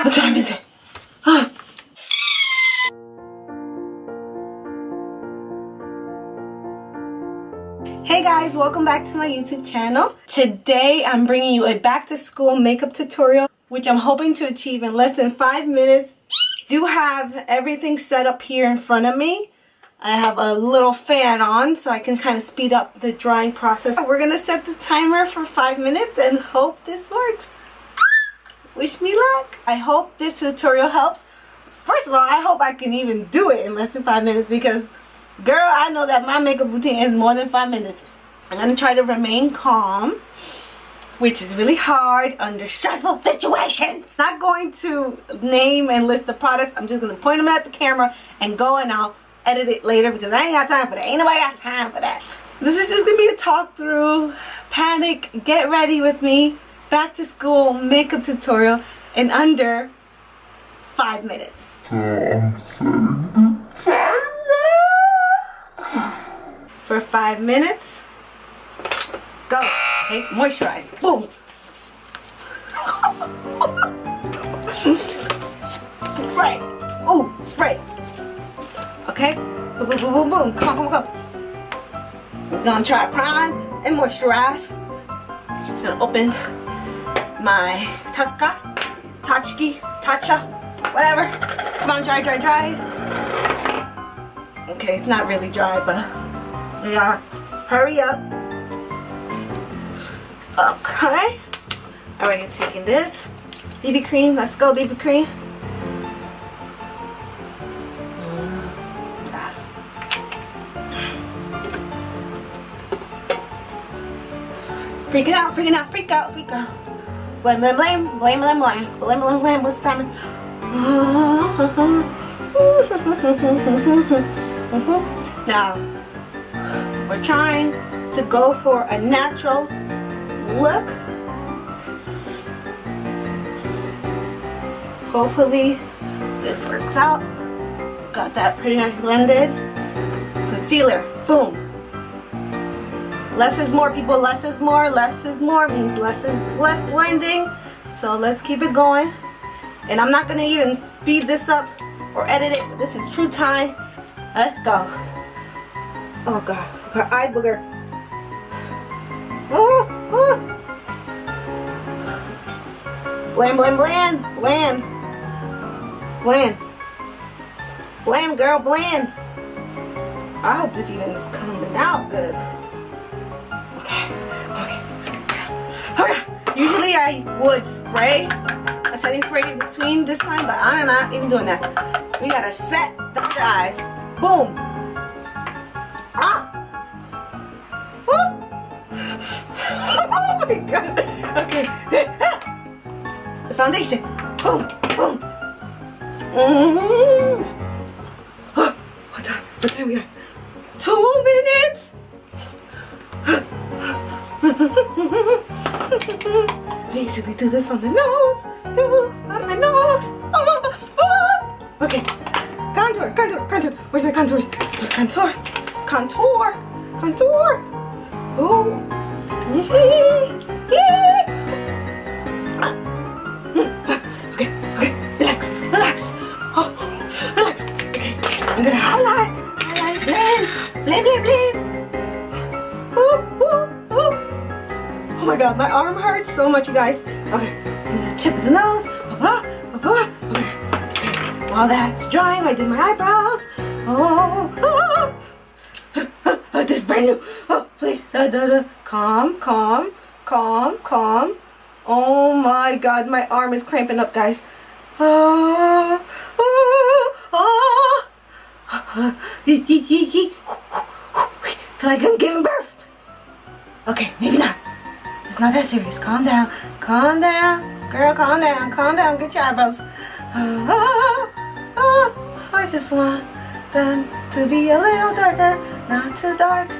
What time is it? Hey guys, welcome back to my YouTube channel. Today I'm bringing you a back to school makeup tutorial, which I'm hoping to achieve in less than 5 minutes. Do have everything set up here in front of me. I have a little fan on so I can kind of speed up the drying process. We're gonna set the timer for 5 minutes and hope this works. Wish me luck. I hope this tutorial helps. First of all, I hope I can even do it in less than 5 minutes because, girl, I know that my makeup routine is more than 5 minutes. I'm gonna try to remain calm, which is really hard under stressful situations. Not going to name and list the products. I'm just gonna point them at the camera and go, and I'll edit it later because I ain't got time for that. Ain't nobody got time for that. This is just gonna be a talk through, panic, get ready with me, back to school makeup tutorial in under 5 minutes. So I'm setting the timer For 5 minutes. Go. Okay, moisturize. Boom. Spray. Ooh, spray. Okay. Boom, boom, boom, boom, boom. Come on, come on, come on. We're gonna try prime and moisturize. Gonna open my Tatcha, whatever. Come on, dry, dry, dry. Okay, it's not really dry, but we gotta hurry up. Okay. Alright, I'm taking this BB cream. Let's go, BB cream. Freaking out, freaking out, freak out, freak out. Blame, blame, blame, blame, blame, blame, blame, blame, blame. What's the timing? Now, we're trying to go for a natural look. Hopefully, this works out. Got that pretty nice blended. Concealer, boom. Less is more, people. Less is more. Less is more means less is less blending. So let's keep it going. And I'm not gonna even speed this up or edit it. But this is true time. Let's go. Oh god, her eye booger. Oh, oh. Bland, bland, bland, bland, bland, bland, girl, bland. I hope this even is coming out good. Okay. Usually I would spray a setting spray in between this time, but I'm not even doing that. We gotta set the eyes. Boom. Ah. Oh. Oh my god. Okay. The foundation. Boom. Boom. What time? What time we got? 2 minutes. I usually do this on the nose. Out of my nose. Okay. Contour, contour, contour. Where's my contour? Contour, contour, contour. Oh. Okay, okay. Relax, relax. Oh, relax. Okay. I'm gonna highlight, blend, blend, blend, blend. Oh my god, my arm hurts so much, you guys. Okay, I'm gonna tip of the nose. Okay. While that's drying, I did my eyebrows. This is brand new. Oh, please. Calm, calm, calm, calm. Oh my god, my arm is cramping up, guys. I feel like I'm giving birth. Okay, maybe not. It's not that serious. Calm down. Calm down. Girl, calm down. Calm down. Get your eyebrows. I just want them to be a little darker. Not too dark.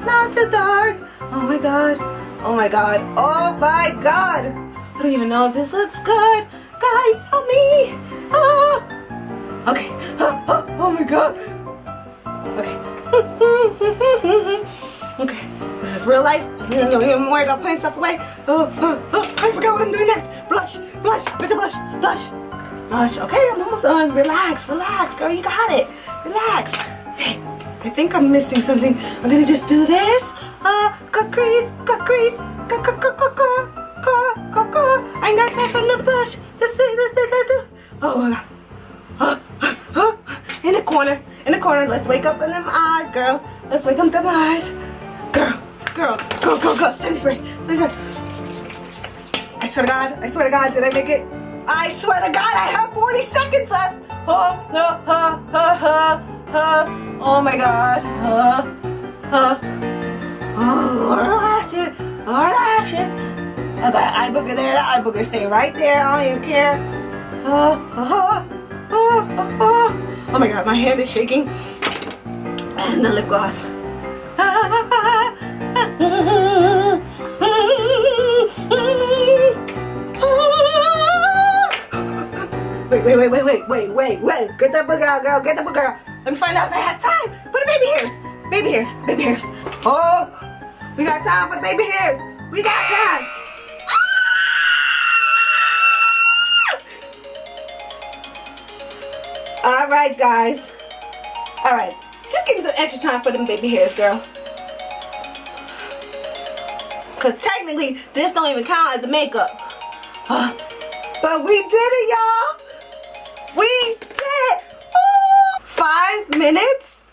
Not too dark. Oh my god. Oh my god. Oh my god. I don't even know if this looks good. Guys, help me. Okay. Oh my god. Okay. Okay. This is real life. Don't even worry about putting stuff away. I forgot what I'm doing next. Blush, blush, with the blush, blush. Lush. Okay, I'm almost done. Relax, relax, girl. You got it. Relax. Okay, I think I'm missing something. I'm gonna just do this. Cut crease, cut crease, cut. I ain't got time for another brush. Just oh my god. In the corner. Let's wake up in them eyes, girl. Let's wake up them eyes. Girl. Steady spray. I swear to God, did I make it? I swear to God, I have 40 seconds left. Oh my God. Lashes. I got eye booger there. That eye booger stay right there. I don't even care. Oh my God, my hand is shaking. And the lip gloss. Wait. Get that booger out, girl. Get that booger out. Let me find out if I had time for the baby hairs. Oh, we got time for the baby hairs. We got time. All right, guys. All right. Just give me some extra time for them baby hairs, girl. Because technically, this don't even count as the makeup. But we did it, y'all. We did it. Ooh. 5 minutes.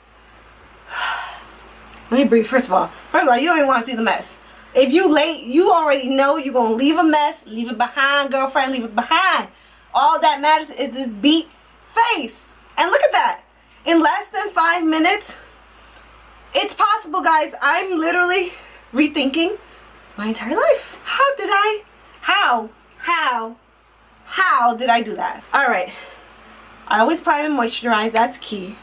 Let me breathe. First of all, you don't even want to see the mess. If you late, you already know you're going to leave a mess. Leave it behind, girlfriend. Leave it behind. All that matters is this beat face. And look at that. In less than 5 minutes, it's possible, guys. I'm literally rethinking my entire life. How did I do that? All right. I always prime and moisturize. That's key.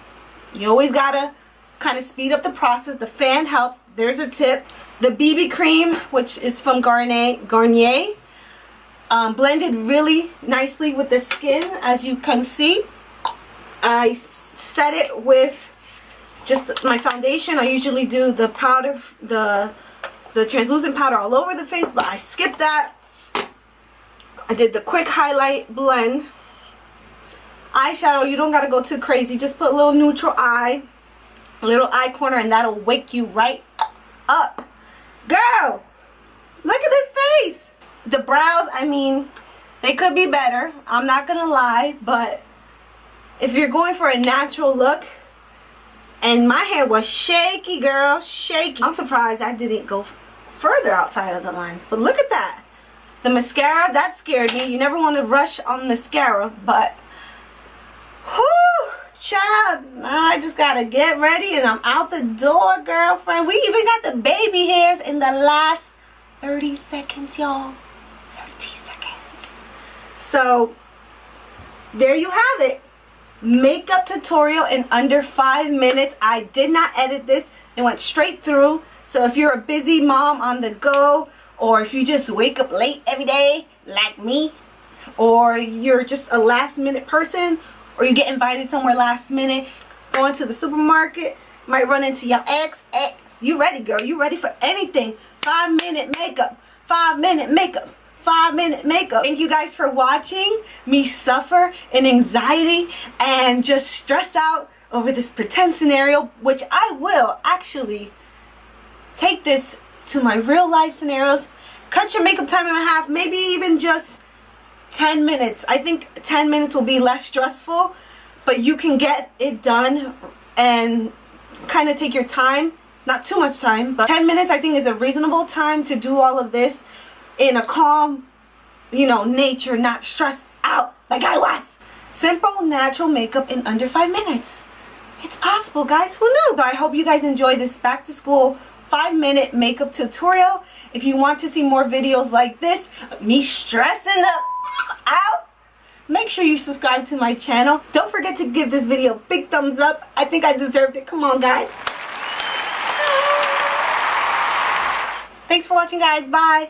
You always gotta kind of speed up the process. The fan helps. There's a tip. The BB cream, which is from Garnier, blended really nicely with the skin, as you can see. I set it with just my foundation. I usually do the powder, the translucent powder all over the face, but I skipped that. I did the quick highlight blend. Eyeshadow, you don't gotta go too crazy. Just put a little neutral eye, a little eye corner, and that'll wake you right up. Girl, look at this face. The brows, I mean, they could be better. I'm not gonna lie, but if you're going for a natural look, and my hair was shaky, girl, shaky. I'm surprised I didn't go further outside of the lines, but look at that. The mascara, that scared me. You never want to rush on mascara, but whew, child, I just gotta get ready and I'm out the door, girlfriend. We even got the baby hairs in the last 30 seconds, y'all. 30 seconds. So, there you have it. Makeup tutorial in under 5 minutes. I did not edit this. It went straight through. So if you're a busy mom on the go, or if you just wake up late every day like me, or you're just a last minute person, or you get invited somewhere last minute, going to the supermarket, might run into your ex, you ready, girl. You ready for anything. 5 minute makeup. 5 minute makeup. 5 minute makeup. Thank you guys for watching me suffer in anxiety and just stress out over this pretend scenario, which I will actually take this to my real life scenarios. Cut your makeup time in half, maybe even just 10 minutes. I think 10 minutes will be less stressful, but you can get it done and kind of take your time. Not too much time, but 10 minutes I think is a reasonable time to do all of this in a calm, you know, nature, not stressed out like I was. Simple, natural makeup in under 5 minutes. It's possible, guys. Who knew? So I hope you guys enjoy this back to school 5 minute makeup tutorial. If you want to see more videos like this, me stressing out, make sure you subscribe to my channel. Don't forget to give this video a big thumbs up. I think I deserved it. Come on, guys. Thanks for watching, guys. Bye.